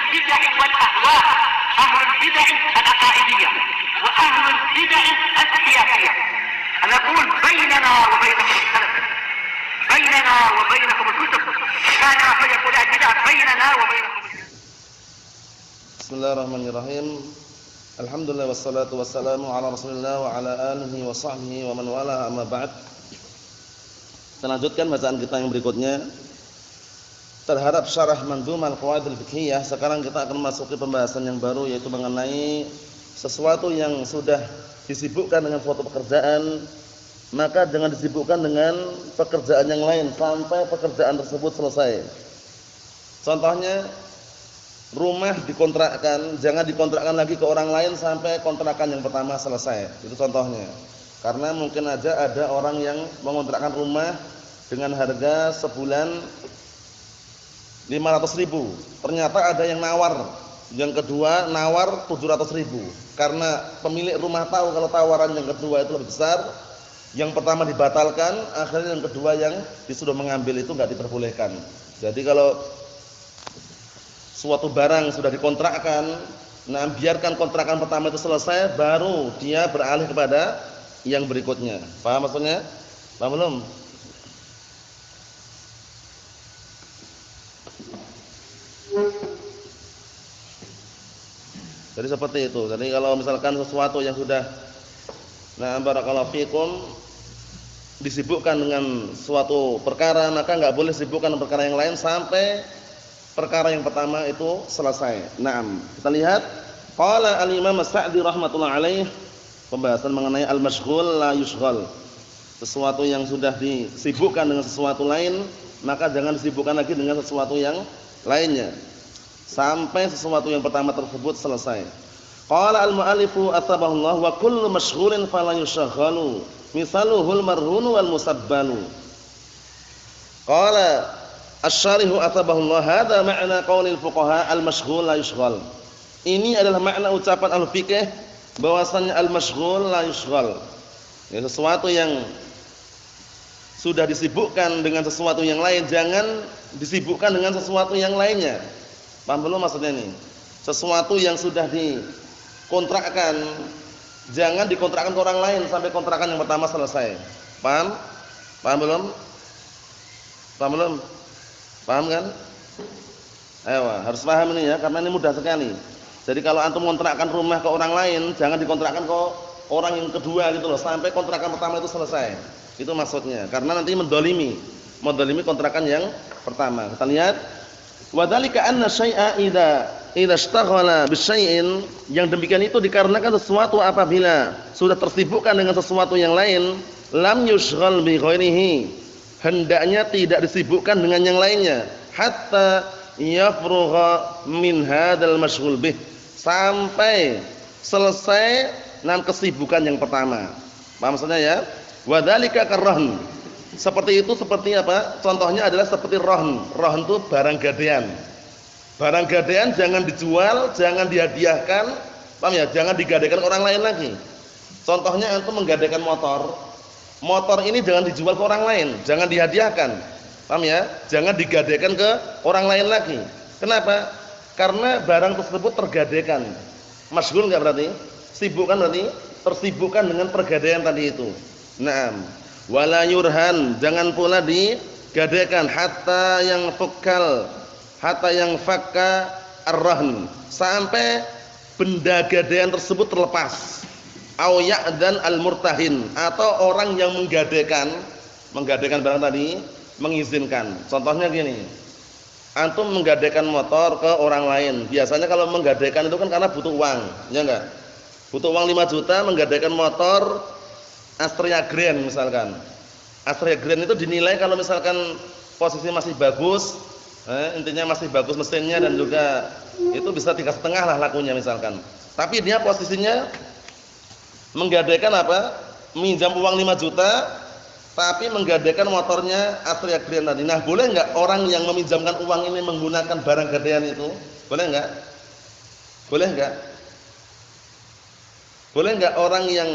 البدع والأهواء، أهل البدع العقائدية وأهل البدع السياسية. أنا أقول بيننا وبينكم السلف، بيننا وبينكم الكتب، كان فيقول البدع بيننا وبينكم. Bismillahirrahmanirrahim. Alhamdulillah wassalatu wassalamu ala Rasulillah wa ala alihi wa sahbihi wa man wala, amma ba'd. Kita lanjutkan bacaan kita yang berikutnya terhadap syarah Mandhum al-Qawaid al-Fiqhiyah. Sekarang kita akan masuki pembahasan yang baru, yaitu mengenai sesuatu yang sudah disibukkan dengan suatu pekerjaan, maka jangan disibukkan dengan pekerjaan yang lain sampai pekerjaan tersebut selesai. Contohnya, rumah dikontrakkan, jangan dikontrakkan lagi ke orang lain sampai kontrakan yang pertama selesai. Itu contohnya. Karena mungkin aja ada orang yang mengontrakkan rumah dengan harga sebulan 500.000. Ternyata ada yang nawar. Yang kedua nawar 700.000. Karena pemilik rumah tahu kalau tawaran yang kedua itu lebih besar, yang pertama dibatalkan, akhirnya yang kedua yang disuruh mengambil itu enggak diperbolehkan. Jadi kalau suatu barang sudah dikontrakkan, nah biarkan kontrakan pertama itu selesai, baru dia beralih kepada yang berikutnya. Paham maksudnya? Paham belum? Jadi seperti itu. Jadi kalau misalkan sesuatu yang sudah, nah barakallahu fikum, disibukkan dengan suatu perkara, maka enggak boleh sibukkan perkara yang lain sampai perkara yang pertama itu selesai. Naam. Kita lihat qala al-Imam As-Sa'di rahimatullah alaih, pembahasan mengenai al-mashghul la yushghal. Sesuatu yang sudah disibukkan dengan sesuatu lain, maka jangan disibukkan lagi dengan sesuatu yang lainnya sampai sesuatu yang pertama tersebut selesai. Qala al-mu'allifu athabahullah wa kullu mashghulin fala yushghalu misaluhul marhunu wal musabbalu. Qala asy-syarihu athabahullah hadza ma'na qaulil fuqaha al-mashghul la yushghal. Ini adalah makna ucapan al-fiqh bahwasanya al-mashghul la yushghal. Ya, sesuatu yang sudah disibukkan dengan sesuatu yang lain, jangan disibukkan dengan sesuatu yang lainnya. Paham belum maksudnya ini? Sesuatu yang sudah dikontrakkan, jangan dikontrakkan ke orang lain sampai kontrakan yang pertama selesai. Paham? Paham belum? Paham belum? Paham kan? Ayo, harus paham ini ya, karena ini mudah sekali. Jadi kalau antum kontrakkan rumah ke orang lain, jangan dikontrakkan ke orang yang kedua gitu loh, sampai kontrakan pertama itu selesai. Itu maksudnya. Karena nanti mendolimi kontrakan yang pertama. Kita lihat, wa dzalika anna syai'a idza ishtaghala bisyai'in, yang demikian itu dikarenakan sesuatu apabila sudah tersibukkan dengan sesuatu yang lain, lam yushghal bi ghairihi, hendaknya tidak disibukkan dengan yang lainnya, hatta yafrugha min hadzal mashghul bih, sampai selesai dengan kesibukan yang pertama. Paham maksudnya ya? Wa dzalika karrahn. Seperti itu seperti apa? Contohnya adalah seperti rahn. Rahn itu barang gadaian. Barang gadaian jangan dijual, jangan dihadiahkan. Paham ya? Jangan digadaikan orang lain lagi. Contohnya antum menggadaikan motor. Motor ini jangan dijual ke orang lain, jangan dihadiahkan. Paham ya? Jangan digadaikan ke orang lain lagi. Kenapa? Karena barang tersebut tergadaikan. Masyghul enggak berarti? Sibuk kan berarti? Tersibukkan dengan pergadaian tadi itu. Naam. Wala yurhan, jangan pula digadaikan hatta yang fakka ar-rahn, sampai benda gadaian tersebut terlepas. Au ya'dan al-murtahin, atau orang yang menggadaikan barang tadi mengizinkan. Contohnya gini, antum menggadaikan motor ke orang lain. Biasanya kalau menggadaikan itu kan karena butuh uang, ya enggak? Butuh uang 5 juta, menggadaikan motor Astrea Grand misalkan. Astrea Grand itu dinilai kalau misalkan posisi masih bagus, intinya masih bagus mesinnya dan juga itu bisa 3,5 lah lakunya misalkan. Tapi dia posisinya menggadaikan apa? Minjam uang 5 juta tapi menggadaikan motornya Astrea Grand tadi. Nah, boleh enggak orang yang meminjamkan uang ini menggunakan barang gadaian itu? Boleh enggak? Boleh enggak? Boleh enggak orang yang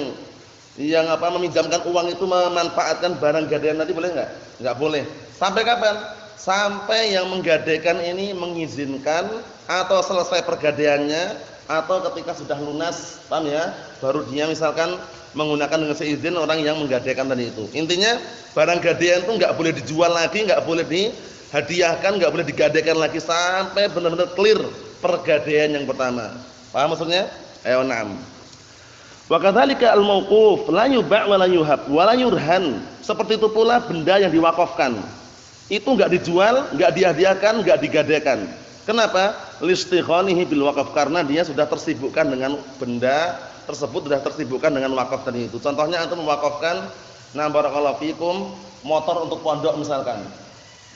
meminjamkan uang itu memanfaatkan barang gadaian tadi, boleh enggak? Enggak boleh. Sampai kapan? sampai yang menggadaikan ini mengizinkan atau selesai pergadaiannya atau ketika sudah lunas, paham ya? Baru dia misalkan menggunakan dengan seizin orang yang menggadaikan tadi itu. Intinya barang gadaian itu enggak boleh dijual lagi, enggak boleh dihadiahkan, enggak boleh digadaikan lagi sampai benar-benar clear pergadaian yang pertama. Paham maksudnya? Ayo na'am. Wa kadzalika al-mauquf la yuba' wa la yuhab wa la yurhan. Seperti itu pula benda yang diwakafkan. Itu enggak dijual, enggak dihadiahkan, enggak digadaikan. Kenapa? Listighanihi bil waqaf, karena dia sudah tersibukkan dengan benda tersebut, sudah tersibukkan dengan wakaf tadi itu. Contohnya antum mewakafkan na barakallahu fikum motor untuk pondok misalkan.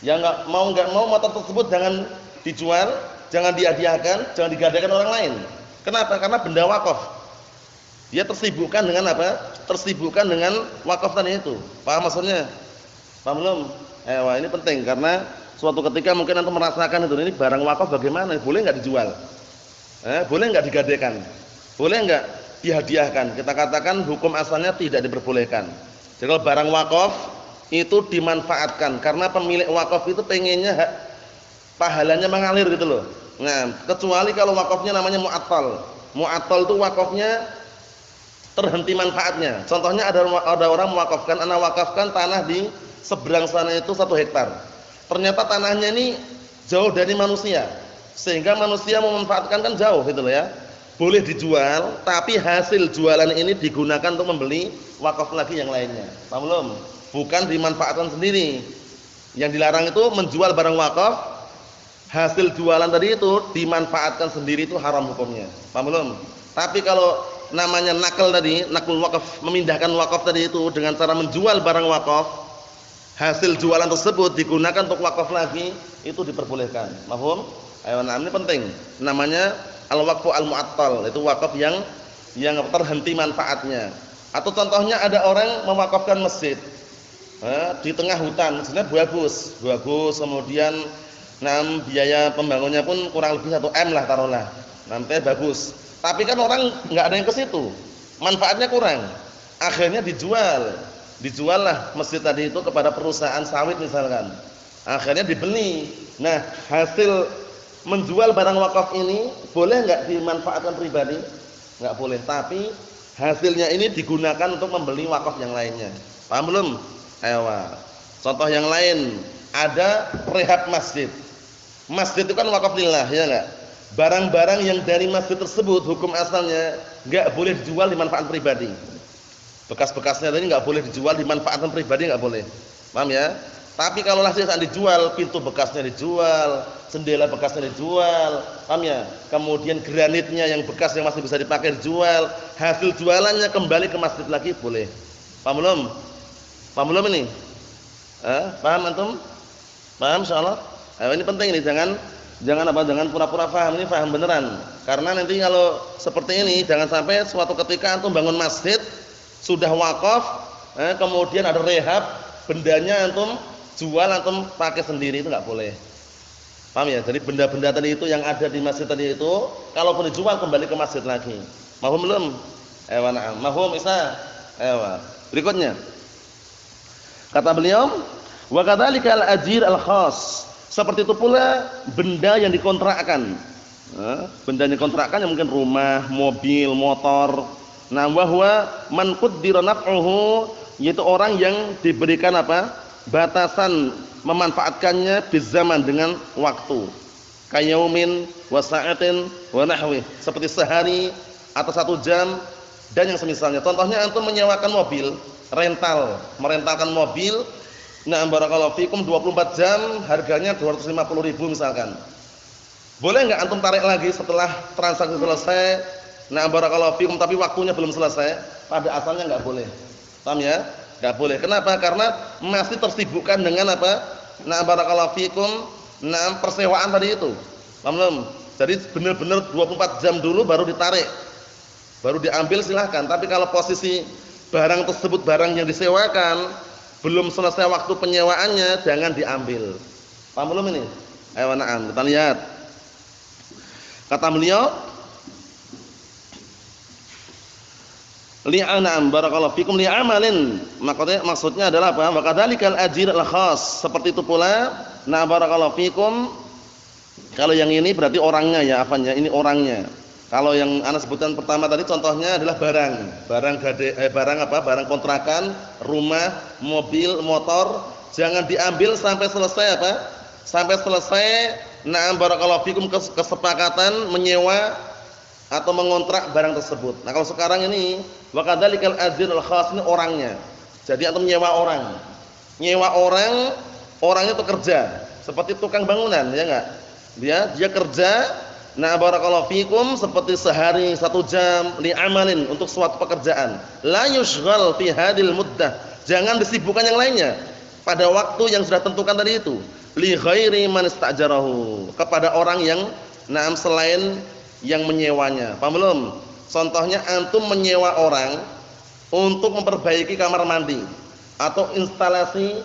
Ya enggak mau motor tersebut jangan dijual, jangan dihadiahkan, jangan digadaikan orang lain. Kenapa? Karena benda wakaf. Dia tersibukkan dengan apa? Tersibukkan dengan wakaf tadi itu. Paham maksudnya? Paham belum? Wah, ini penting karena suatu ketika mungkin antum merasakan itu, ini barang wakaf bagaimana? Boleh enggak dijual? Boleh enggak digadaikan? Boleh enggak dihadiahkan? Kita katakan hukum asalnya tidak diperbolehkan. Jadi kalau barang wakaf itu dimanfaatkan karena pemilik wakaf itu pengennya pahalanya mengalir gitu loh. Nah, kecuali kalau wakafnya namanya mu'attal. Mu'attal itu wakafnya terhenti manfaatnya. Contohnya ada orang mewakafkan, ana wakafkan tanah di seberang sana itu 1 hektar. Ternyata tanahnya ini jauh dari manusia, sehingga manusia memanfaatkan kan jauh gitu loh ya. Boleh dijual, tapi hasil jualan ini digunakan untuk membeli wakaf lagi yang lainnya. Paham belum? Bukan dimanfaatkan sendiri. Yang dilarang itu menjual barang wakaf, hasil jualan tadi itu dimanfaatkan sendiri, itu haram hukumnya. Paham belum? Tapi kalau namanya nakal tadi, nakul wakaf, memindahkan wakaf tadi itu dengan cara menjual barang wakaf, hasil jualan tersebut digunakan untuk wakaf lagi, itu diperbolehkan. Paham? Ayo, nah ini penting. Namanya al-waqfu al-mu'attal, itu wakaf yang terhenti manfaatnya. Atau contohnya ada orang mewakafkan masjid di tengah hutan, sebenarnya bagus, kemudian biaya pembangunnya pun kurang lebih 1 M lah taruhlah. Nanti bagus. Tapi kan orang nggak ada yang ke situ, manfaatnya kurang. Akhirnya dijual lah masjid tadi itu kepada perusahaan sawit misalkan. Akhirnya dibeli. Nah, hasil menjual barang wakaf ini boleh nggak dimanfaatkan pribadi? Nggak boleh. Tapi hasilnya ini digunakan untuk membeli wakaf yang lainnya. Paham belum? Ayo. Contoh yang lain, ada rehab masjid. Masjid itu kan wakaf lillah, ya enggak? Barang-barang yang dari masjid tersebut hukum asalnya enggak boleh dijual dimanfaatkan pribadi. Bekas-bekasnya tadi enggak boleh dijual dimanfaatkan pribadi, enggak boleh. Paham ya? Tapi kalau lah saat dijual, pintu bekasnya dijual, jendela bekasnya dijual, paham ya? Kemudian granitnya yang bekas yang masih bisa dipakai dijual, hasil jualannya kembali ke masjid lagi boleh. Paham belum? Paham belum ini? Paham antum? Paham insyaallah? Ini penting ini, jangan pura-pura paham, ini paham beneran. Karena nanti kalau seperti ini jangan sampai suatu ketika antum bangun masjid sudah wakaf, kemudian ada rehab, bendanya antum jual, antum pakai sendiri, itu enggak boleh. Paham ya? Jadi benda-benda tadi itu yang ada di masjid tadi itu kalaupun dijual kembali ke masjid lagi. Mahum belum? Na'am. Mahum Isa? Berikutnya. Kata beliau, wa kadzalika al-ajir al-khas. Seperti itu pula benda yang dikontrakkan. Benda yang dikontrakkan yang mungkin rumah, mobil, motor. Nah, wa huwa man qaddara naf'uhu, yaitu orang yang diberikan apa? Batasan memanfaatkannya bizaman dengan waktu. Kayaumin wa sa'atin wa nahwi. Seperti sehari atau 1 jam dan yang semisalnya. Contohnya antum menyewakan mobil, merentalkan mobil. Nah, barakallahu fikum 24 jam harganya 250.000 misalkan. Boleh enggak antum tarik lagi setelah transaksi selesai? Nah, barakallahu fikum tapi waktunya belum selesai. Pada asalnya enggak boleh. Paham ya? Enggak boleh. Kenapa? Karena masih tersibukkan dengan apa? Nah, barakallahu fikum, persewaan tadi itu. Paham belum? Jadi benar-benar 24 jam dulu baru ditarik. Baru diambil silahkan. Tapi kalau posisi barang tersebut barang yang disewakan, belum selesai waktu penyewaannya, jangan diambil. Paham belum ini? Ayo na'am, kita lihat. Kata beliau, li'anam barakallahu fikum li'amalin. Maksudnya adalah apa? Wa kadzalikal ajir al-khas. Seperti itu pula Nah, barakallahu fikum. Kalau yang ini berarti orangnya ya, apanya? Ini orangnya. Kalau yang ana sebutkan pertama tadi contohnya adalah barang. Barang apa? Barang kontrakan, rumah, mobil, motor, jangan diambil sampai selesai apa? Sampai selesai na'am barakallahu fikum kesepakatan menyewa atau mengontrak barang tersebut. Nah, kalau sekarang ini wa kadzalikal ajrul khas, ini orangnya. Jadi antum nyewa orang. Nyewa orang, orangnya itu kerja, seperti tukang bangunan, ya enggak? Dia kerja, nah barakallahu fikum, seperti sehari 1 jam li amalin, untuk suatu pekerjaan. La yushghal fi hadil muddah. Jangan disibukkan yang lainnya pada waktu yang sudah tentukan tadi itu. Li ghairi man istajarahu, kepada orang yang na'am selain yang menyewanya. Paham belum? Contohnya antum menyewa orang untuk memperbaiki kamar mandi atau instalasi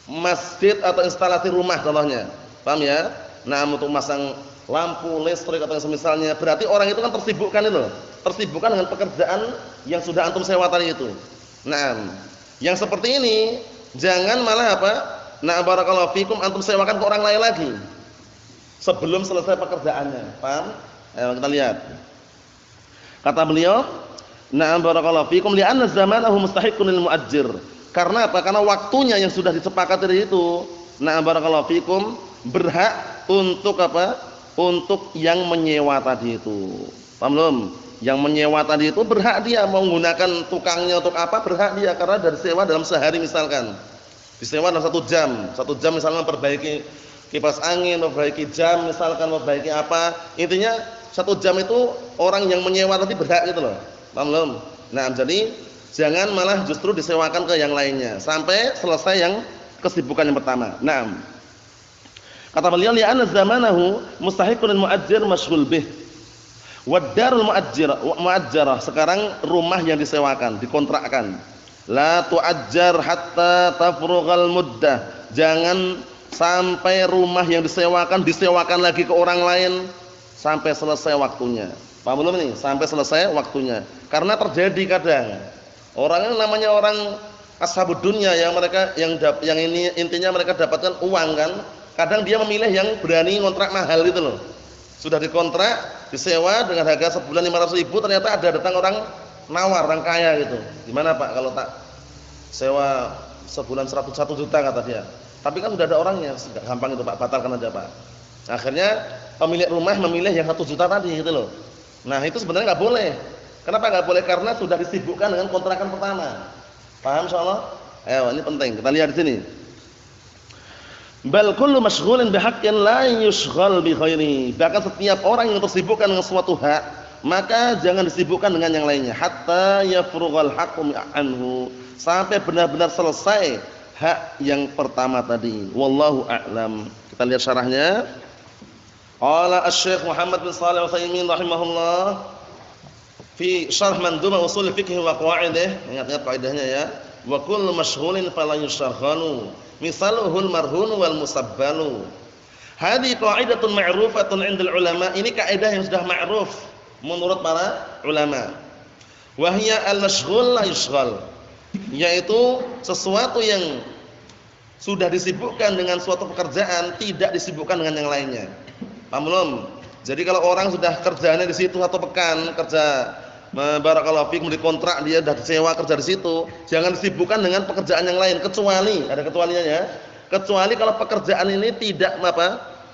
masjid atau instalasi rumah contohnya. Paham ya? Nah, untuk masang lampu listrik atau semisalnya, berarti orang itu kan tersibukkan itu. Tersibukkan dengan pekerjaan yang sudah antum sewa tadi itu. Nah, yang seperti ini jangan malah apa? Nah, barakallahu fikum, antum sewakan ke orang lain lagi sebelum selesai pekerjaannya. Paham? Ayo kita lihat. Kata beliau, "Na'am barakallahu fikum li'anna zamanahu mustahiqqun lil mu'ajjir." Karena apa? Karena waktunya yang sudah disepakati tadi itu, na'am barakallahu fikum, berhak untuk apa? Untuk yang menyewa tadi itu. Paham belum? Yang menyewa tadi itu berhak dia mau menggunakan tukangnya untuk apa? Berhak dia, karena dari sewa dalam sehari misalkan. Disewa dalam 1 jam. 1 jam misalnya memperbaiki kipas angin, memperbaiki jam misalkan, memperbaiki apa. Intinya 1 jam itu orang yang menyewa tadi berhak gitu loh. Paham belum? Nah, jadi jangan malah justru disewakan ke yang lainnya sampai selesai yang kesibukan yang pertama. Naam. Kata beliau, li'anna zamanahu mustahiqqun lil mu'ajjir mashghul bih. Wad darul mu'ajjarah, sekarang rumah yang disewakan, dikontrakkan. La tu'ajjar hatta tafrughal muddah. Jangan sampai rumah yang disewakan lagi ke orang lain sampai selesai waktunya. Paham belum ini? Sampai selesai waktunya. Karena terjadi kadang orang ini namanya orang ashabud dunya, yang mereka yang ini intinya mereka dapatkan uang kan. Kadang dia memilih yang berani kontrak mahal itu loh. Sudah dikontrak, disewa dengan harga sebulan 500.000, ternyata ada datang orang nawar, orang kaya gitu. Gimana Pak kalau tak sewa sebulan 1 juta kata dia. Tapi kan sudah ada orangnya, gampang itu Pak, batalkan aja Pak. Akhirnya pemilik rumah memilih yang 1 juta tadi gitu loh. Nah, itu sebenarnya nggak boleh. Kenapa nggak boleh? Karena sudah disibukkan dengan kontrakan pertama. Paham insyaallah? Ayo, ini penting. Kita lihat di sini. Bal kullu mashghulin bihaqqin la yushghal bi ghairihi. Bahkan setiap orang yang tersibukkan dengan suatu hak, maka jangan disibukkan dengan yang lainnya. Hatta yafrughal haqqu anhu, sampai benar-benar selesai hak yang pertama tadi. Wallahu a'lam. Kita lihat syarahnya. Qala Asy-Syaikh Muhammad bin Shalih Al-Utsaimin rahimahullah fi syarh mandhum ushul fiqh wa qawaidih. Ingat-ingat kaidahnya ya. Wa kullu mashghulin fala yusharghanu. Misaluhul marhun wal musabbalu. Hadhi qa'idatun ma'rufatun 'indal ulama. Ini kaidah yang sudah ma'ruf menurut para ulama. Wa hiya al-mashghul la yushghal. Yaitu sesuatu yang sudah disibukkan dengan suatu pekerjaan tidak disibukkan dengan yang lainnya. Paham belum? Jadi kalau orang sudah kerjanya di situ 1 pekan kerja, barakallahu fikum, dikontrak, dia sudah disewa kerja di situ, jangan disibukkan dengan pekerjaan yang lain, kecuali ada kecualiannya. Kecuali kalau pekerjaan ini tidak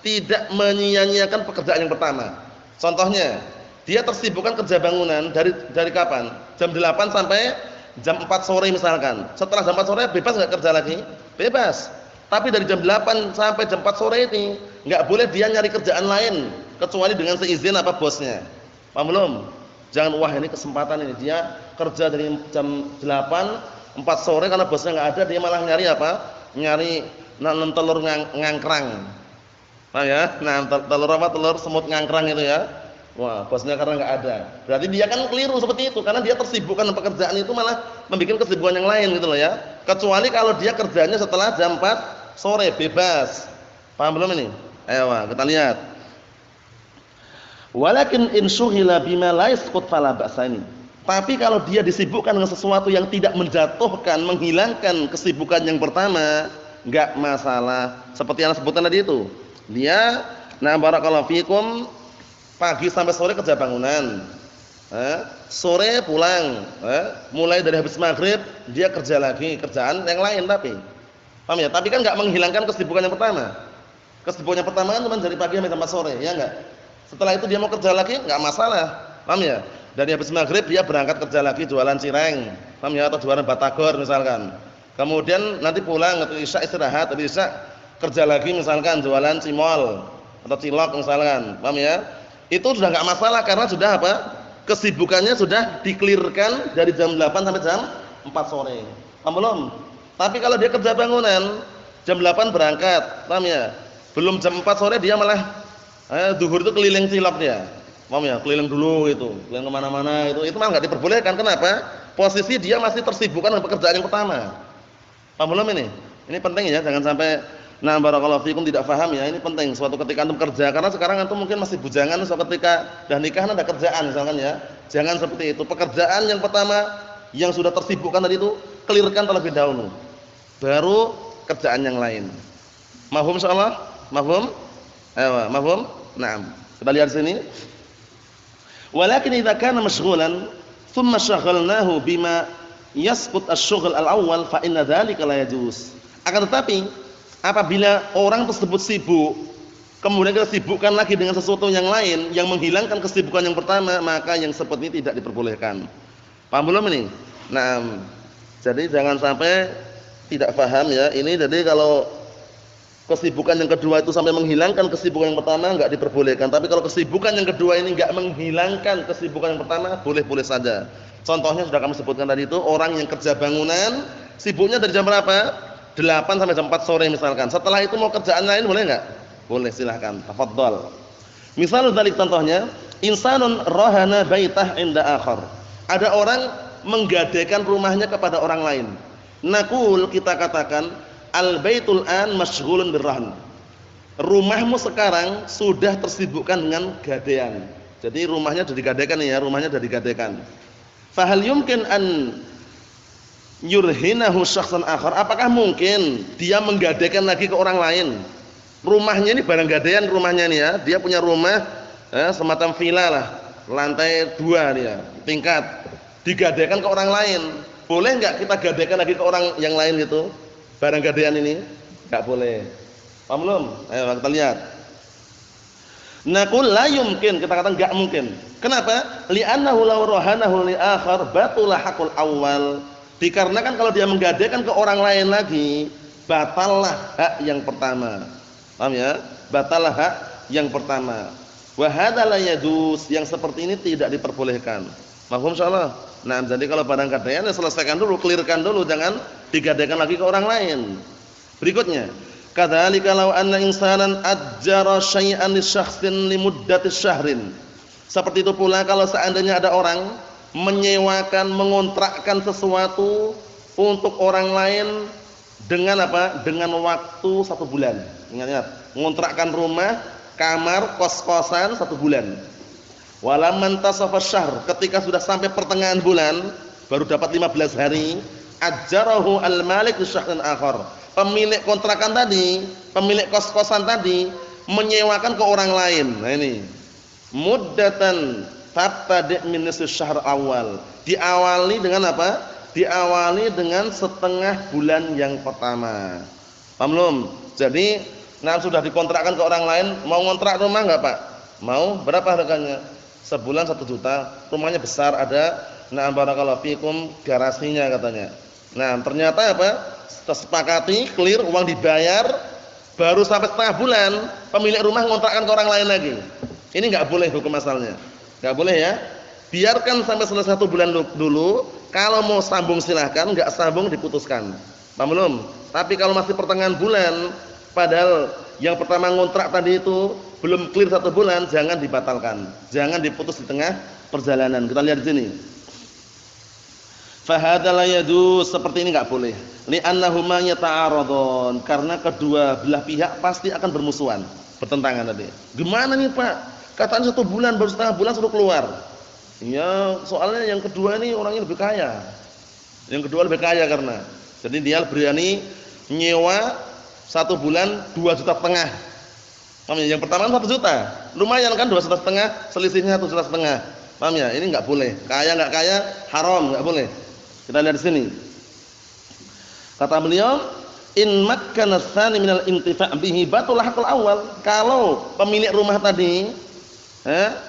tidak menyia-nyiakan pekerjaan yang pertama. Contohnya, dia tersibukkan kerja bangunan dari kapan? Jam 8 sampai jam 4 sore misalkan. Setelah jam 4 sore bebas enggak kerja lagi? Bebas. Tapi dari jam 8 sampai jam 4 sore ini enggak boleh dia nyari kerjaan lain kecuali dengan seizin bosnya. Paham belum? Jangan, wah ini kesempatan ini, dia kerja dari jam 8, 4 sore karena bosnya enggak ada, dia malah nyari Nyari nanam telur ngangkrang. Nah ya, telur semut ngangkrang itu ya. Wah, bosnya karena enggak ada. Berarti dia kan keliru seperti itu, karena dia tersibukkan dengan pekerjaan itu malah membuat kesibukan yang lain gitu loh ya. Kecuali kalau dia kerjanya setelah jam 4 sore bebas. Paham belum ini? Ayo kita lihat. Walakin in syughila bima la yasqut fala ba'sa ini. Tapi kalau dia disibukkan dengan sesuatu yang tidak menjatuhkan, menghilangkan kesibukan yang pertama, enggak masalah. Seperti yang sebutkan tadi itu. Dia barakallahu fikum pagi sampai sore kerja bangunan. Sore pulang, mulai dari habis maghrib dia kerja lagi, kerjaan yang lain tapi. Paham ya? Tapi kan enggak menghilangkan kesibukan yang pertama. Kesibukan yang pertama kan cuma dari pagi sampai sore, ya enggak? Setelah itu dia mau kerja lagi enggak masalah. Paham ya? Dari habis maghrib dia berangkat kerja lagi jualan cireng. Paham ya? Atau jualan batagor misalkan. Kemudian nanti pulang atau isya istirahat, habis isya kerja lagi misalkan jualan cimol atau cilok misalkan. Paham ya? Itu sudah enggak masalah karena sudah apa? Kesibukannya sudah dikelirkan dari jam 8 sampai jam 4 sore. Paham belum? Tapi kalau dia kerja bangunan, jam 8 berangkat, paham ya? Belum jam 4 sore dia malah zuhur itu keliling cilok dia. Paham ya? Keliling dulu itu, keliling kemana-mana itu malah enggak diperbolehkan. Kenapa? Posisi dia masih tersibukkan dengan pekerjaan yang pertama. Paham belum ini? Ini penting ya, jangan sampai barakallahu fikum tidak paham ya. Ini penting suatu ketika antum kerja, karena sekarang antum mungkin masih bujangan, suatu ketika dah nikah ada kerjaan misalkan ya. Jangan seperti itu. Pekerjaan yang pertama yang sudah tersibukkan tadi itu kelirkan terlebih dahulu. Baru kerjaan yang lain. Mafhum insyaallah? Mafhum? Ayo, mafhum? Naam. Kita lihat sini. Walakin idza kana mashghulan thumma shaghalnahu bima yasqut asy-syughal al-awwal fa inna dzalika la yajuz. Akan tetapi apabila orang tersebut sibuk, kemudian kita sibukkan lagi dengan sesuatu yang lain yang menghilangkan kesibukan yang pertama, maka yang seperti ini tidak diperbolehkan. Paham belum ini? Nah, jadi jangan sampai tidak paham ya. Ini jadi kalau kesibukan yang kedua itu sampai menghilangkan kesibukan yang pertama enggak diperbolehkan. Tapi kalau kesibukan yang kedua ini enggak menghilangkan kesibukan yang pertama, boleh-boleh saja. Contohnya sudah kami sebutkan tadi itu, orang yang kerja bangunan, sibuknya dari jam berapa? 8 sampai jam 4 sore misalkan. Setelah itu mau kerjaan lain boleh enggak? Boleh, silahkan. Tafadhol. Misal dari contohnya, insanun rahana baitah inda akhar. Ada orang menggadaikan rumahnya kepada orang lain. Naqul, kita katakan, al-baitul an masyghulun birrahn. Rumahmu sekarang sudah tersibukkan dengan gadaian. Jadi rumahnya sudah digadaikan ya, rumahnya sudah digadaikan. Fahal yumkin an yurhinahu syakhsan akhar? Apakah mungkin dia menggadaikan lagi ke orang lain? Rumahnya ini barang gadaian rumahnya nih ya. Dia punya rumah semacam villa lah, lantai 2 dia, tingkat. Digadaikan ke orang lain. Boleh enggak kita gadaikan lagi ke orang yang lain gitu? Barang gadaian ini? Enggak boleh. Paham belum? Ayo kita lihat. Naqul la yumkin, kita katakan enggak mungkin. Kenapa? Li'annahu law rahanahu li akhar batula haqqul awal. Dikarenakan kalau dia menggadaikan ke orang lain lagi, batallah hak yang pertama. Paham ya? Batallah hak yang pertama. Wa hadza la yajuz, yang seperti ini tidak diperbolehkan. Mafhum insyaallah? Nah, jadi kalau barang gadaian ya selesaikan dulu, clearkan dulu, jangan digadaikan lagi ke orang lain. Berikutnya, kadzalika law anna insanan ajjara syai'an li syakhsin li muddati syahrin. Seperti itu pula kalau seandainya ada orang menyewakan, mengontrakkan sesuatu untuk orang lain dengan apa? Dengan waktu 1 bulan. Ingat-ingat, mengontrakkan rumah, kamar, kos-kosan 1 bulan. Walamman tasafa syahr, ketika sudah sampai pertengahan bulan, baru dapat 15 hari, ajjarahu al-malik li syakhsin akhar. Pemilik kontrakan tadi, pemilik kos-kosan tadi menyewakan ke orang lain. Nah ini muddatan tabtadi' min nisfi syahr awal. Diawali dengan apa? Diawali dengan setengah bulan yang pertama. Paham belum? Jadi, sudah dikontrakkan ke orang lain, mau ngontrak rumah enggak, Pak? Mau, berapa harganya? Sebulan 1 juta. Rumahnya besar, ada barakallahu fikum garasinya katanya. Nah, ternyata apa? Tersepakati, clear, uang dibayar, baru sampai setengah bulan pemilik rumah ngontrakkan ke orang lain lagi. Ini enggak boleh hukum asalnya. Enggak boleh ya. Biarkan sampai selesai 1 bulan dulu. Kalau mau sambung silahkan, enggak sambung diputuskan. Paham belum? Tapi kalau masih pertengahan bulan, padahal yang pertama ngontrak tadi itu belum clear 1 bulan, jangan dibatalkan. Jangan diputus di tengah perjalanan. Kita lihat di sini. Fa hadza la yajuz, seperti ini enggak boleh. Li'annahuma yata'aradun, karena kedua belah pihak pasti akan bermusuhan, bertentangan tadi. Gimana nih, Pak? Katanya 1 bulan, baru setengah bulan suruh keluar. Ya, soalnya yang kedua ini orangnya lebih kaya. Yang kedua lebih kaya karena jadi dia berani nyewa 1 bulan 2,5 juta. Paham ya? Yang pertama 1 juta. Lumayan kan 2,5 juta, selisihnya 1,5 juta. Paham ya? Ini enggak boleh. Kaya enggak kaya haram, enggak boleh. Kita lihat di sini. Kata beliau, in makkana tsani minal intifa' bihi batul haqqul awal. Kalau pemilik rumah tadi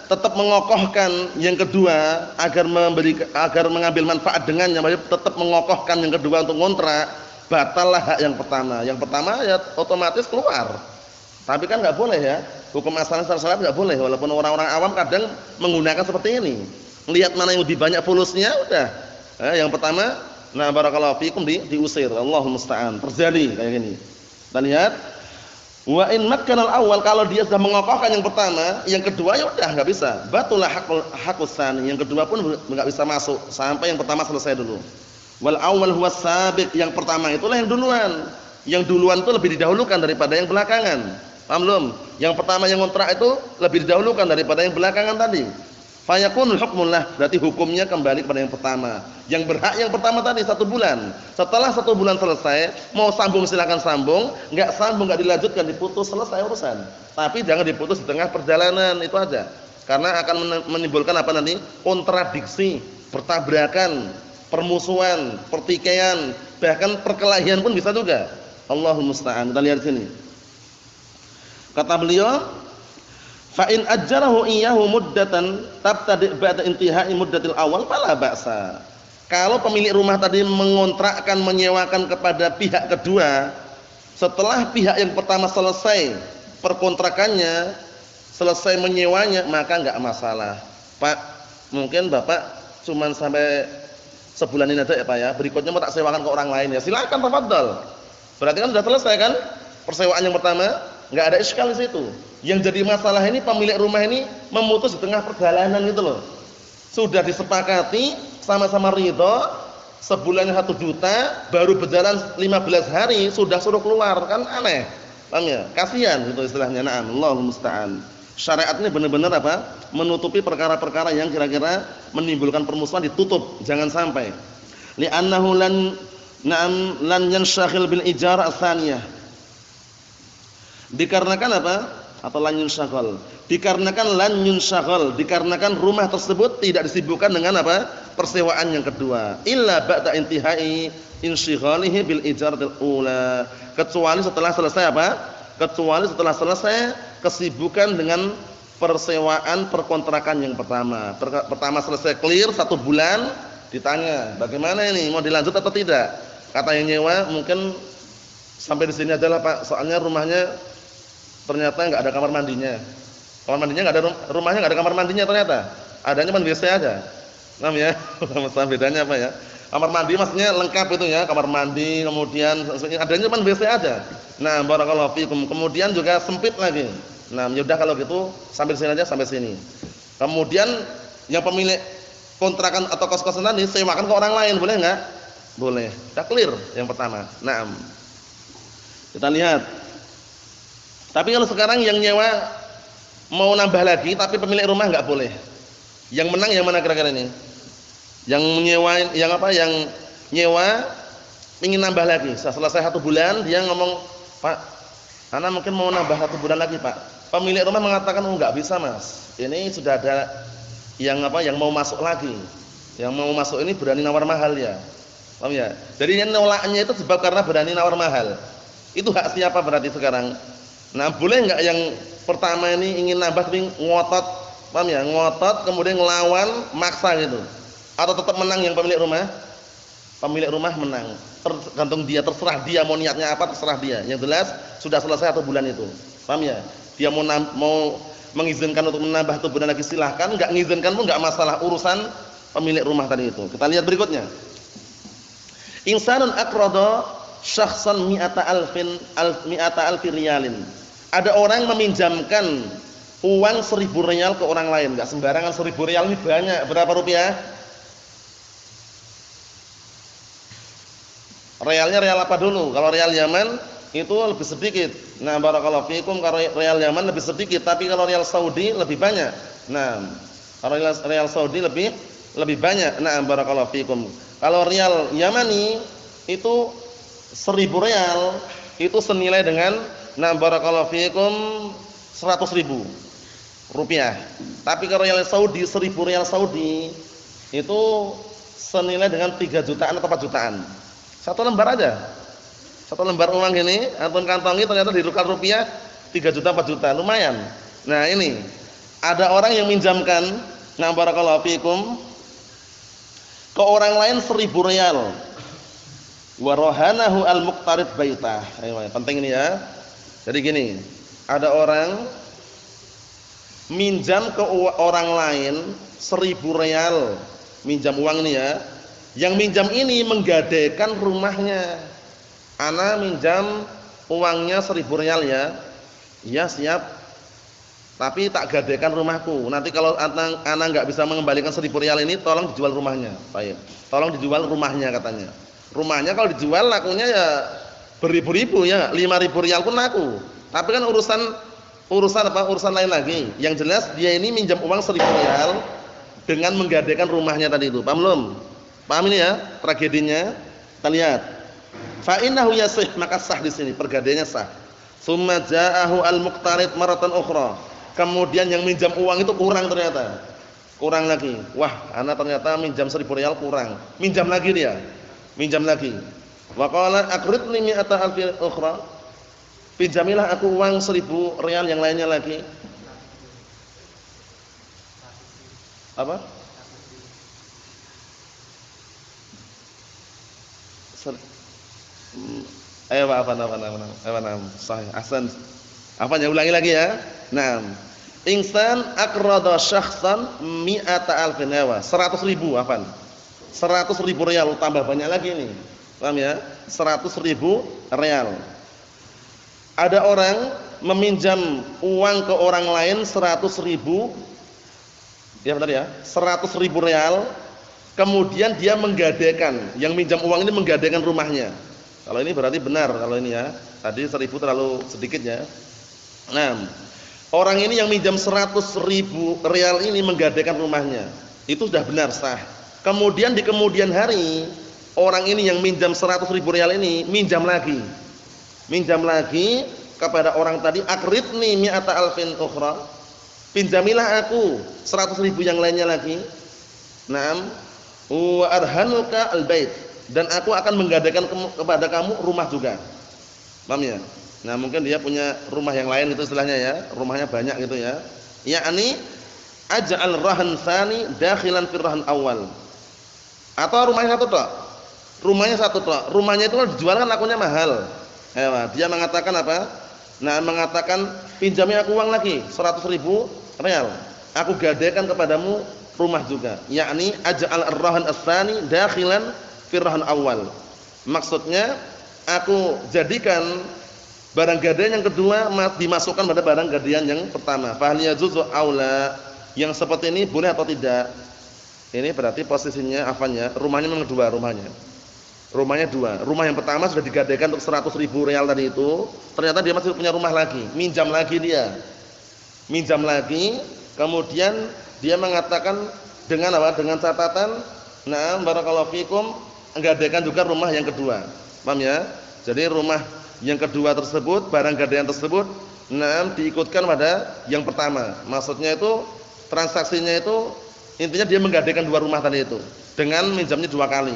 tetap mengokohkan yang kedua agar mengambil manfaat dengannya, tetap mengokohkan yang kedua untuk ngontrak, batallah hak yang pertama. Yang pertama ya otomatis keluar. Tapi kan enggak boleh ya. Hukum asalnya syariat enggak boleh, walaupun orang-orang awam kadang menggunakan seperti ini. Lihat mana yang lebih banyak fulusnya udah. Yang pertama, nah barakallahu fikum diusir. Allahul musta'an. Terjadi kayak gini. Kita lihat, wa in makkanal awal, kalau dia sudah mengokohkan yang pertama, yang kedua ya udah enggak bisa. Batulah haqqus tsani. Yang kedua pun enggak bisa masuk sampai yang pertama selesai dulu. Wal awal huwas sabiq, yang pertama itulah yang duluan. Yang duluan itu lebih didahulukan daripada yang belakangan. Paham belum? Yang pertama yang kontrak itu lebih didahulukan daripada yang belakangan tadi. Fayakunul hukmullah, berarti hukumnya kembali kepada yang pertama. Yang berhak yang pertama tadi 1 bulan. Setelah 1 bulan selesai, mau sambung silakan sambung, enggak sambung enggak dilanjutkan, diputus, selesai urusan. Tapi jangan diputus di tengah perjalanan, itu aja. Karena akan menimbulkan apa nanti? Kontradiksi, bertabrakan, permusuhan, pertikaian, bahkan perkelahian pun bisa juga. Allahul musta'an. Kita lihat sini. Kata beliau, fa in ajjarahu iyyahu muddatan tabtadi' ba'da intihai muddatil awal fala ba'sa. Kalau pemilik rumah tadi mengontrakkan, menyewakan kepada pihak kedua setelah pihak yang pertama selesai perkontrakannya, selesai menyewanya, maka enggak masalah. Pak, mungkin Bapak cuman sampai sebulan ini aja ya Pak ya. Berikutnya mau tak sewakan ke orang lain ya. Silakan tafadhol. Berarti kan sudah selesai kan persewaan yang pertama? Enggak ada iskal di situ. Yang jadi masalah ini pemilik rumah ini memutus di tengah perjalanan gitu loh. Sudah disepakati, sama-sama ridho, sebulannya 1 juta, baru berjalan 15 hari sudah suruh keluar, kan aneh. Paham ya? Kasihan itu istilahnya. Na'am, Allahul musta'an. Syariat ini benar-benar apa? Menutupi perkara-perkara yang kira-kira menimbulkan permusuhan, ditutup, jangan sampai. Li'annahu lan yanshaghil bil ijarah ats-tsaniyah. Dikarenakan apa? Atau lan yunshaghal. Dikarenakan lan yunshaghal, dikarenakan rumah tersebut tidak disibukkan dengan apa? Persewaan yang kedua. Illa ba'da intihai inshighalihi bil ijaratil ula. Kecuali setelah selesai apa? Kecuali setelah selesai kesibukan dengan persewaan perkontrakan yang pertama. Pertama selesai clear 1 bulan, ditanya, "Bagaimana ini? Mau dilanjut atau tidak?" Kata yang nyewa, "Mungkin sampai di sini aja lah, Pak. Soalnya rumahnya ternyata enggak ada kamar mandinya. Kamar mandinya enggak ada, rumahnya enggak ada kamar mandinya ternyata. Adanya cuma WC aja." Paham ya? Sama bedanya apa ya? Kamar mandi maksudnya lengkap itu ya, kamar mandi, kemudian adanya cuma WC aja. Nah, barakallahu fikum. Kemudian juga sempit lagi. Nah, ya udah kalau gitu sampai sini aja, sampai sini. Kemudian yang pemilik kontrakan atau kos-kosan tadi sewakan ke orang lain, boleh enggak? Boleh. Sudah clear yang pertama. Naam. Kita lihat. Tapi kalau sekarang yang nyewa mau nambah lagi tapi pemilik rumah enggak boleh. Yang menang yang mana kira-kira ini? Yang menyewa, yang apa? Yang nyewa ingin nambah lagi. Selesai 1 bulan dia ngomong, "Pak, ana mungkin mau nambah 1 bulan lagi, Pak." Pemilik rumah mengatakan, "Oh, enggak bisa, Mas. Ini sudah ada yang apa? Yang mau masuk lagi. Yang mau masuk ini berani nawar mahal ya." Paham ya? Jadi yang nolaknya itu sebab karena berani nawar mahal. Itu hak siapa berarti sekarang? Nah, boleh enggak yang pertama ini ingin nambah tapi ngotot, paham ya? Ngotot kemudian ngelawan, maksa gitu. Atau tetap menang yang pemilik rumah? Pemilik rumah menang. Tergantung dia, terserah dia mau niatnya apa, terserah dia. Yang jelas sudah selesai 1 bulan itu. Paham ya? Dia mau mengizinkan untuk menambah 1 bulan lagi silahkan, enggak mengizinkan pun enggak masalah, urusan pemilik rumah tadi itu. Kita lihat berikutnya. Insanun aqrada syakhsan mi'ata alfi riyalin. Ada orang meminjamkan uang 1.000 rial ke orang lain, enggak sembarangan. 1.000 rial ini banyak. Berapa rupiah? Realnya real apa dulu? Kalau real Yaman itu lebih sedikit. Nah, barakallahu fikum, kalau real Yaman lebih sedikit, tapi kalau real Saudi lebih banyak. Nah, kalau real Saudi lebih banyak. Nah, barakallahu fikum. Kalau real Yamani itu 1.000 real itu senilai dengan barakallahu fikum 100.000 rupiah. Tapi kalau Riyal Saudi 1.000 Riyal Saudi itu senilai dengan 3 jutaan atau 4 jutaan. Satu lembar aja. Satu lembar uang ini antum kantongi ternyata ditukar rupiah 3 juta 4 juta, lumayan. Nah, ini ada orang yang minjamkan barakallahu fikum ke orang lain 1.000 Riyal. Wa rahanahu al-muqtarid baitah. Ayo, penting ini ya. Jadi gini, ada orang minjam ke orang lain 1.000 Riyal, minjam uang ini ya. Yang minjam ini menggadaikan rumahnya. Ana minjam uangnya 1.000 Riyal ya. Iya siap. Tapi tak gadaikan rumahku. Nanti kalau ana enggak bisa mengembalikan 1.000 Riyal ini, tolong dijual rumahnya. Baik. Tolong dijual rumahnya katanya. Rumahnya kalau dijual lakunya ya beribu-ribu ya, 5.000 Riyal pun laku. Tapi kan urusan apa? Urusan lain lagi. Yang jelas dia ini minjam uang 1.000 Riyal dengan menggadaikan rumahnya tadi itu. Paham belum? Paham ini ya tragedinya? Kita lihat. Fa innahu yasih, maka sah di sini, pergadaiannya sah. Tsumma ja'ahu al-muqtarid maratan ukhra. Kemudian yang minjam uang itu kurang ternyata. Kurang lagi. Wah, ana ternyata minjam 1.000 Riyal kurang. Minjam lagi dia. Minjam lagi. Wa qala aqridni mi'ata alfi ukhra. Pinjamilah aku uang 1.000 Riyal yang lainnya lagi. Apa? Ayo apa? Sahih. Ahsan. Apanya ulangi lagi ya. Naam. Insan aqrada syakhsan mi'ata alfin hawa. 100.000 afan. 100.000 Riyal tambah banyak lagi nih. Paham ya? 100.000 Riyal. Ada orang meminjam uang ke orang lain 100.000. Ya benar ya? 100.000 Riyal. Kemudian dia menggadaikan, yang minjam uang ini menggadaikan rumahnya. Kalau ini berarti benar kalau ini ya. Tadi 1.000 terlalu sedikit ya. Nah, orang ini yang minjam 100.000 Riyal ini menggadaikan rumahnya. Itu sudah benar sah. Kemudian di kemudian hari orang ini yang minjam 100.000 Riyal ini minjam lagi kepada orang tadi, aqridni mi'ata alfin ukhra. Pinjamilah aku 100.000 yang lainnya lagi. Naam, wa arhanuka albait, dan aku akan menggadaikan kepada kamu rumah juga. Paham ya? Nah, mungkin dia punya rumah yang lain itu istilahnya ya, rumahnya banyak gitu ya. Yakni aj'al rahan tsani dakhilan fi rahan awal. Atau rumahnya satu tok. Rumahnya itu kalau dijual kan lakunya mahal. Dia mengatakan apa? Nah, mengatakan pinjami aku uang lagi 100.000 Riyal. Aku gadaikan kepadamu rumah juga. Yakni aj'al ar-rahan ats-tsani dakhilan fi rahan awal. Maksudnya aku jadikan barang gadaian yang kedua dimasukkan pada barang gadaian yang pertama. Fa hal yajuzu aula, yang seperti ini boleh atau tidak? Ini berarti posisinya apanya? Rumahnya memang dua rumahnya. Rumahnya dua. Rumah yang pertama sudah digadaikan untuk 100.000 Riyal tadi itu. Ternyata dia masih punya rumah lagi. Minjam lagi dia. Minjam lagi. Kemudian dia mengatakan dengan apa? Dengan catatan, nah barakallahu fikum, menggadaikan juga rumah yang kedua. Paham ya? Jadi rumah yang kedua tersebut, barang gadaian tersebut, nah diikutkan pada yang pertama. Maksudnya itu transaksinya itu intinya dia menggadaikan dua rumah tadi itu dengan minjamnya dua kali.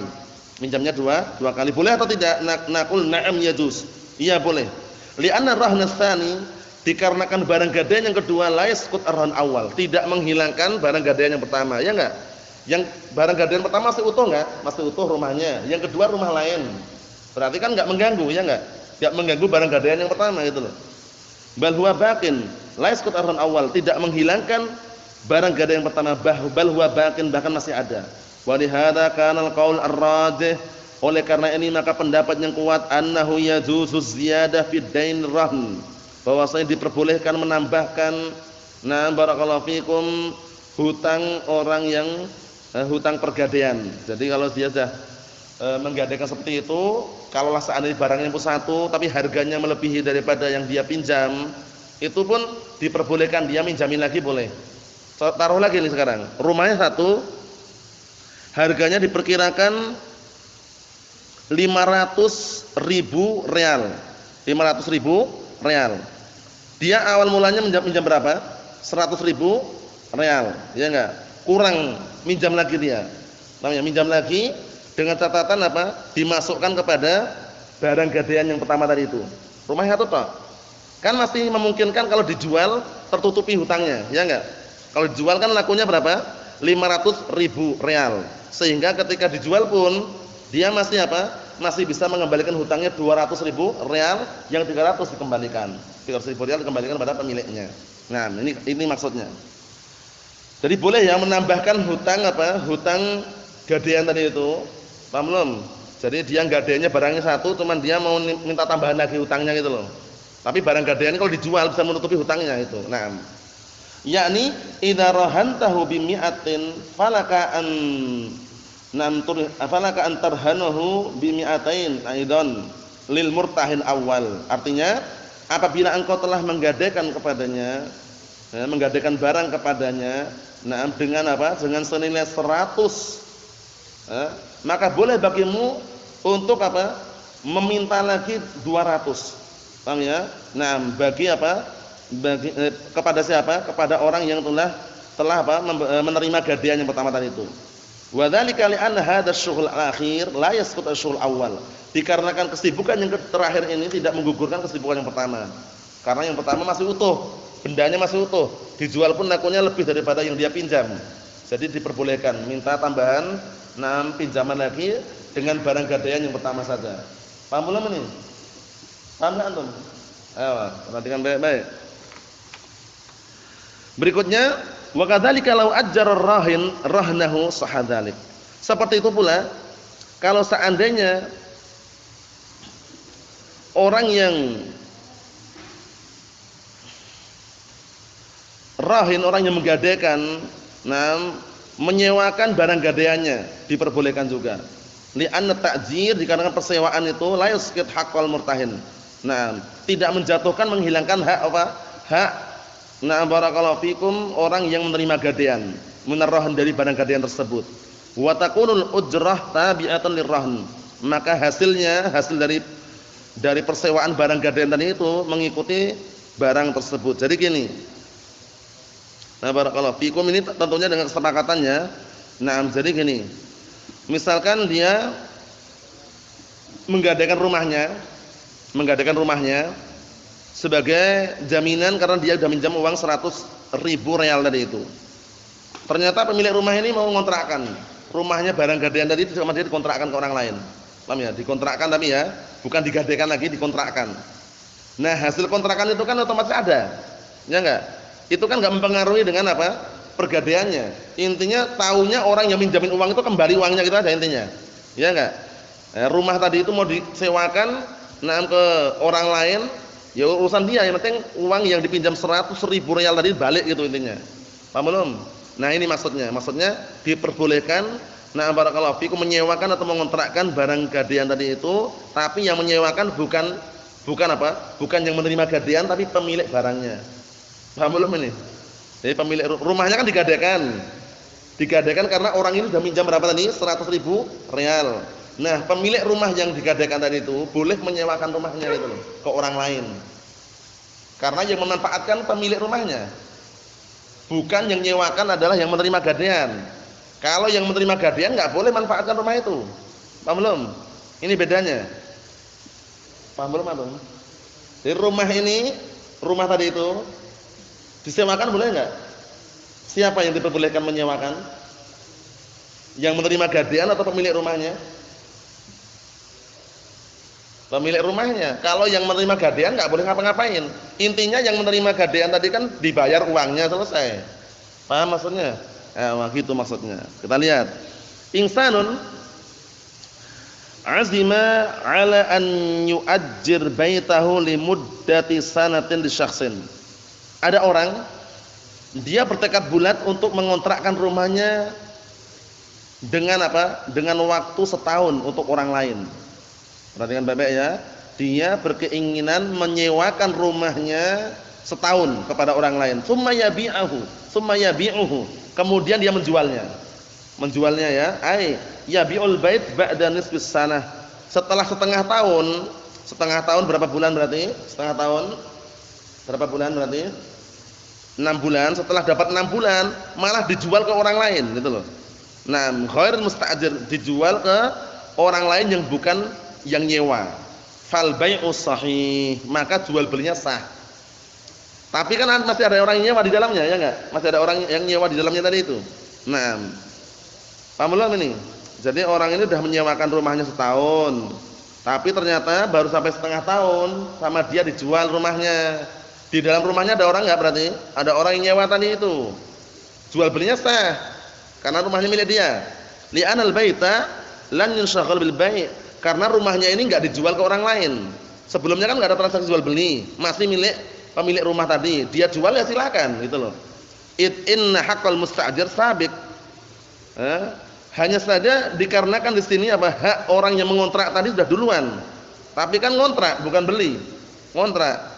Minjamnya dua kali. Boleh atau tidak? Naqul na'am yajuz. Iya boleh. Li'anna rahna tsani, dikarenakan barang gadaian yang kedua la yasqut ar-rahan awal, tidak menghilangkan barang gadaian yang pertama, ya enggak? Yang barang gadaian pertama masih utuh enggak? Masih utuh rumahnya. Yang kedua rumah lain. Berarti kan enggak mengganggu, ya enggak? Enggak mengganggu barang gadaian yang pertama gitu loh. Bal huwa baqin, la yasqut ar-rahan awal, tidak menghilangkan barang gadaian yang pertama, bal huwa baqin, bahkan masih ada. Wa li hadza kana al-qaul ar-rajih, oleh karena ini maka pendapat yang kuat annahu yajuzu ziyadah fid dain rahn, bahwasanya diperbolehkan menambahkan barakallahu fikum hutang orang yang hutang pergadaian. Jadi kalau dia sudah menggadaikan seperti itu, kalaulah seandainya barangnya pun satu tapi harganya melebihi daripada yang dia pinjam, itu pun diperbolehkan dia minjamin lagi boleh. Taruh lagi nih sekarang, rumahnya satu, harganya diperkirakan 500.000 Riyal. 500.000 real. Dia awal mulanya minjam berapa? 100.000 real, ya enggak? Kurang minjam lagi dia. Namanya minjam lagi dengan catatan apa? Dimasukkan kepada barang gadaian yang pertama tadi itu. Rumahnya satu toh. Kan masih memungkinkan kalau dijual tertutupi hutangnya, ya enggak? Kalau dijual kan lakunya berapa? 500.000 real. Sehingga ketika dijual pun dia masih apa? Masih bisa mengembalikan hutangnya 200.000 real, yang 300 dikembalikan. 300.000 real dikembalikan pada pemiliknya. Nah, ini maksudnya. Jadi boleh ya menambahkan hutang apa? Hutang gadaian tadi itu. Paham belum? Jadi dia gadaiannya barangnya satu, cuman dia mau minta tambahan lagi hutangnya gitu loh. Tapi barang gadaian kalau dijual bisa menutupi hutangnya itu. Nah, yakni idza rahantahu bi mi'atin falaka an tarhanahu bi mi'atain aidan lil murtahin awal. Artinya apabila engkau telah menggadaikan kepadanya, ya, menggadaikan barang kepadanya, nah dengan apa? Dengan senilai 100, maka boleh bagimu untuk apa? Meminta lagi 200. Paham ya? Nah, bagi apa? Kepada siapa? Kepada orang yang telah apa? Menerima gadaian yang pertama tadi itu. Wa dzalika li anna hadha asy-syughul akhir la yasqut asy-syughul awwal. Dikarenakan kesibukan yang terakhir ini tidak menggugurkan kesibukan yang pertama. Karena yang pertama masih utuh, bendanya masih utuh, dijual pun lakunya lebih daripada yang dia pinjam. Jadi diperbolehkan minta tambahan 6 pinjaman lagi dengan barang gadaian yang pertama saja. Paham belum ini? Paham enggak antum? Ayo, perhatikan baik-baik. Berikutnya, wa kadzalika law ajjara ar-rahin rahnahu sahadzalik. Seperti itu pula kalau seandainya orang yang rahin, orang yang menggadaikan, menyewakan barang gadaiannya diperbolehkan juga. Li'anna ta'jir, dikarenakan persewaan itu la yusqit haqqal murtahin. Nah, tidak menjatuhkan, menghilangkan hak apa? Hak barakallahu fikum orang yang menerima gadaian, menerahan dari barang gadaian tersebut. Wa takunul ujrah tabi'atan lirrahn. Maka hasil dari persewaan barang gadaian tadi itu mengikuti barang tersebut. Jadi gini. Nah, barakallahu fikum ini tentunya dengan kesepakatannya. Nah, jadi gini. Misalkan dia menggadaikan rumahnya sebagai jaminan karena dia sudah minjam uang 100.000 real tadi itu. Ternyata pemilik rumah ini mau mengontrakkan rumahnya, barang gadaian tadi sama dia dikontrakkan ke orang lain. Paham ya? Dikontrakkan tapi ya, bukan digadaikan lagi, dikontrakkan. Nah, hasil kontrakan itu kan otomatis ada. Ya enggak? Itu kan enggak mempengaruhi dengan apa? Pergadaiannya. Intinya taunya orang yang minjamin uang itu kembali uangnya, gitu aja intinya. Ya enggak? Rumah tadi itu mau disewakan ke orang lain, ya urusan dia, yang penting uang yang dipinjam 100.000 real tadi balik gitu intinya. Paham belum? Nah, ini maksudnya diperbolehkan barakallahu fikum menyewakan atau mengontrakkan barang gadaian tadi itu, tapi yang menyewakan bukan apa? Bukan yang menerima gadaian tapi pemilik barangnya. Paham belum ini? Jadi pemilik rumahnya kan digadaikan karena orang ini sudah minjam berapa tadi? 100.000 real. Nah, pemilik rumah yang digadaikan tadi itu boleh menyewakan rumahnya itu loh ke orang lain. Karena yang memanfaatkan pemilik rumahnya. Bukan yang menyewakan adalah yang menerima gadaian. Kalau yang menerima gadaian enggak boleh manfaatkan rumah itu. Paham belum? Ini bedanya. Paham belum, Abang? Di rumah tadi itu disewakan boleh enggak? Siapa yang diperbolehkan menyewakan? Yang menerima gadaian atau pemilik rumahnya? Pemilik rumahnya. Kalau yang menerima gadaian enggak boleh ngapa-ngapain. Intinya yang menerima gadaian tadi kan dibayar uangnya, selesai. Paham maksudnya? Gitu maksudnya. Kita lihat. Insanun azima ala an yu'ajjir baitahu limuddati sanatin li syakhsin. Ada orang, dia bertekad bulat untuk mengontrakkan rumahnya dengan apa? Dengan waktu setahun untuk orang lain. Perhatikan baik-baik ya. Dia berkeinginan menyewakan rumahnya setahun kepada orang lain. Summa yabi'uhu. Kemudian dia menjualnya. Menjualnya ya. Yabi'ul bait ba'da nisfis sanah. Setelah setengah tahun setengah tahun berapa bulan berarti? Setengah tahun berapa bulan berarti? 6 bulan. Setelah dapat 6 bulan malah dijual ke orang lain gitu loh. Nah, ghairul musta'jir, dijual ke orang lain yang bukan yang nyewa. Fal bai'u sahih, maka jual belinya sah. Tapi kan masih ada orang yang nyewa di dalamnya, ya enggak? Masih ada orang yang nyewa di dalamnya tadi itu. Nah, paham belum ini? Jadi orang ini sudah menyewakan rumahnya setahun, tapi ternyata baru sampai setengah tahun sama dia dijual rumahnya. Di dalam rumahnya ada orang enggak berarti? Ada orang yang nyewa tadi itu. Jual belinya sah karena rumahnya milik dia. Li'anal baita lan yunshaqal bil bai', karena rumahnya ini enggak dijual ke orang lain. Sebelumnya kan enggak ada transaksi jual beli, masih milik pemilik rumah tadi. Dia jual ya silakan gitu loh. Inna haqqal musta'jir sabiq. Hanya saja dikarenakan di sini apa, hak orang yang mengontrak tadi sudah duluan. Tapi kan ngontrak bukan beli. Ngontrak.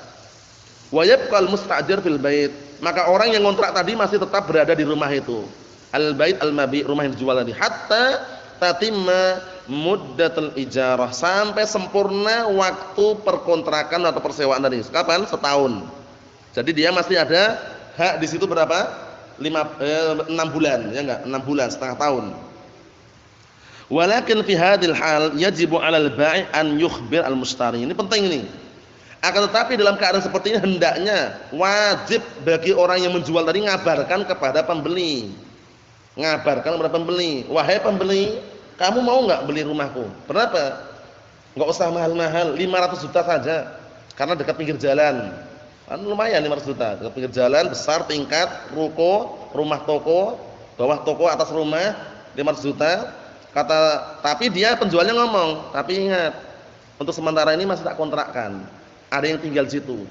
Wa yabqal musta'jir fil bait. Maka orang yang ngontrak tadi masih tetap berada di rumah itu. Al bait al mabi, rumah yang dijual tadi, hatta tatimma muddatul ijarah, sampai sempurna waktu perkontrakan atau persewaan tadi. Kapan? Setahun. Jadi dia masih ada hak di situ berapa? 6 bulan, ya enggak? 6 bulan, setengah tahun. Walakin fi hadhil hal yajibu 'alal bai' an yukhbir al-mushtari. Ini penting ini. Akan tetapi dalam keadaan seperti ini hendaknya wajib bagi orang yang menjual tadi ngabarkan kepada pembeli. Ngabarkan kepada pembeli, "Wahai pembeli, kamu mau enggak beli rumahku? Berapa? Enggak usah mahal-mahal, 500 juta saja. Karena dekat pinggir jalan." Kan lumayan 500 juta, dekat pinggir jalan, besar, tingkat, ruko, rumah toko, bawah toko, atas rumah, 500 juta. Tapi dia penjualnya ngomong, "Tapi ingat, untuk sementara ini masih tak kontrakkan. Ada yang tinggal di situ.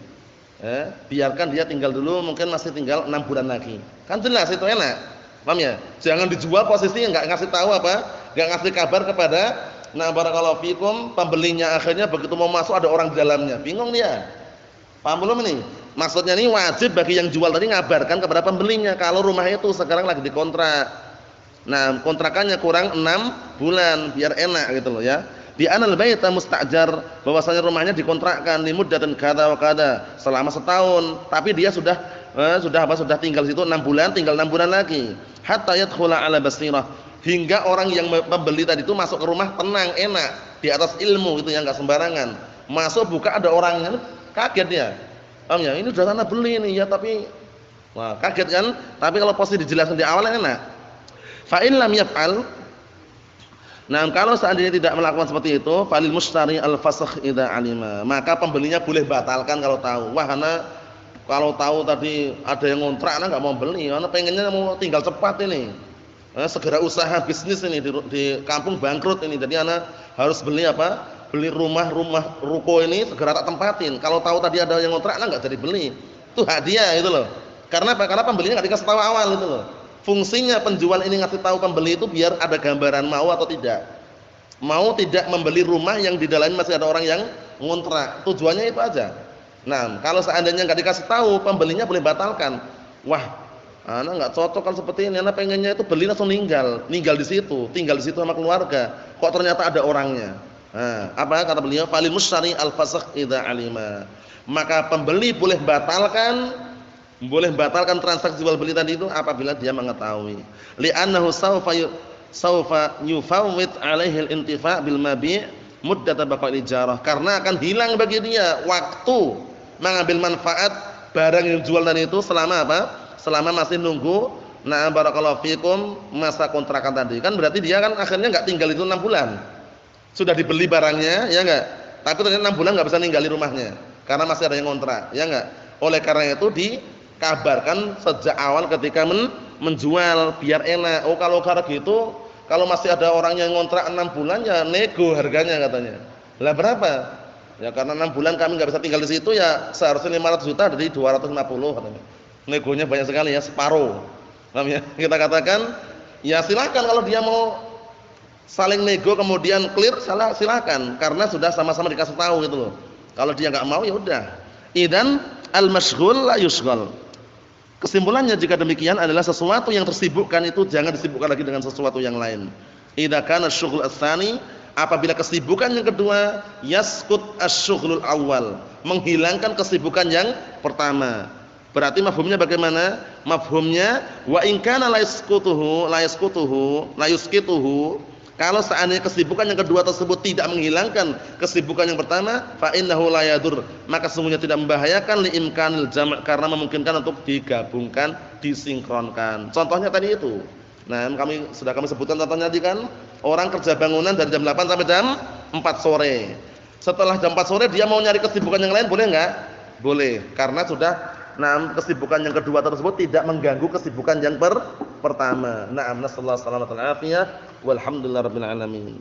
Biarkan dia tinggal dulu, mungkin masih tinggal 6 bulan lagi." Kan jelas itu enak. Paham ya? Jangan dijual posisi enggak ngasih tahu apa? Enggak ngasih kabar kepada barakallahu fikum pembelinya, akhirnya begitu mau masuk ada orang di dalamnya. Bingung dia. Paham belum ini? Maksudnya ini wajib bagi yang jual tadi ngabarkan kepada pembelinya kalau rumah itu sekarang lagi dikontrak. Nah, kontrakannya kurang 6 bulan biar enak gitu loh ya. Di anal baita musta'jar, bahwasanya rumahnya dikontrakkan limuddatin kadza wa kadza, selama setahun, tapi dia sudah tinggal di situ 6 bulan, tinggal 6 bulan lagi. Hatta yadkhula ala basirah, hingga orang yang pembeli tadi itu masuk ke rumah tenang, enak, di atas ilmu itu yang enggak sembarangan. Masuk buka ada orangnya, kaget dia. Paham ya? Ini sudah sana beli ini ya, tapi wah, kaget kan? Tapi kalau posisi dijelaskan di awal enak. Fa in lam yaf'al, nah kalau seandainya tidak melakukan seperti itu, falil mushtari al-fasakh idza alima, maka pembelinya boleh batalkan kalau tahu. Wah, ana kalau tahu tadi ada yang ngontrak, ana enggak mau beli, ana pengennya mau tinggal cepat ini. Segera usaha bisnis ini di kampung bangkrut ini. Jadi ana harus beli apa? Beli rumah ruko ini segera tak tempatin. Kalau tahu tadi ada yang ngontrak, ana enggak jadi beli. Itu hadiah itu loh. Karena apa? Karena pembelinya enggak dikasih tahu awal itu loh. Fungsinya penjual ini ngasih tahu pembeli itu biar ada gambaran mau atau tidak. Mau tidak membeli rumah yang di dalamnya masih ada orang yang ngontrak. Tujuannya itu aja. Nah, kalau seandainya enggak dikasih tahu, pembelinya boleh batalkan. Wah, ana enggak cocok kan seperti ini. Ana pengennya itu beli langsung tinggal di situ, tinggal di situ sama keluarga. Kok ternyata ada orangnya. Nah, apa kata beliau? Falil mushtari al-fasakh idza alima. Maka pembeli boleh batalkan transaksi jual beli tadi itu apabila dia mengetahui. Li'annahu sawfa yufawwid 'alaihi al-intifa' bil mabi' muddat baqa'il ijarah, karena akan hilang bagi dia waktu mengambil manfaat barang yang jual tadi itu selama apa? Selama masih nunggu barakallahu fikum masa kontrakan tadi. Kan berarti dia kan akhirnya enggak tinggal itu 6 bulan. Sudah dibeli barangnya, ya enggak? Tapi ternyata 6 bulan enggak bisa ninggali rumahnya karena masih ada yang kontrak, ya enggak? Oleh karena itu dikabarkan sejak awal ketika menjual biar enak. Oh, kalau cara gitu, kalau masih ada orang yang ngontrak 6 bulan ya nego harganya katanya. Lah berapa? Ya karena 6 bulan kami enggak bisa tinggal di situ ya seharusnya 500 juta dari 250 katanya. Negonya banyak sekali ya, separuh. Paham ya? Kita katakan ya silakan kalau dia mau saling nego kemudian clear, silakan karena sudah sama-sama dikasih tahu gitu loh. Kalau dia enggak mau ya udah. Idan al-mashghul la yushghal. Kesimpulannya jika demikian adalah sesuatu yang tersibukkan itu jangan disibukkan lagi dengan sesuatu yang lain. Idza kana asy-syughul ats-tsani Apabila kesibukan yang kedua, yaskut asy-syughlul awal, menghilangkan kesibukan yang pertama. Berarti mafhumnya bagaimana? Mafhumnya wa in kana la yuskituhu, kalau seandainya kesibukan yang kedua tersebut tidak menghilangkan kesibukan yang pertama, fa innahu la yadur, maka sesungguhnya tidak membahayakan li imkanil jam', karena memungkinkan untuk digabungkan, disinkronkan. Contohnya tadi itu. Nah, kami sebutkan contohnya tadi kan, orang kerja bangunan dari jam 8 sampai jam 4 sore. Setelah jam 4 sore dia mau nyari kesibukan yang lain, boleh enggak? Boleh, karena sudah kesibukan yang kedua tersebut tidak mengganggu kesibukan yang pertama. Na'am, nasallahu alaihi wasallam, walhamdulillahirabbil alamin.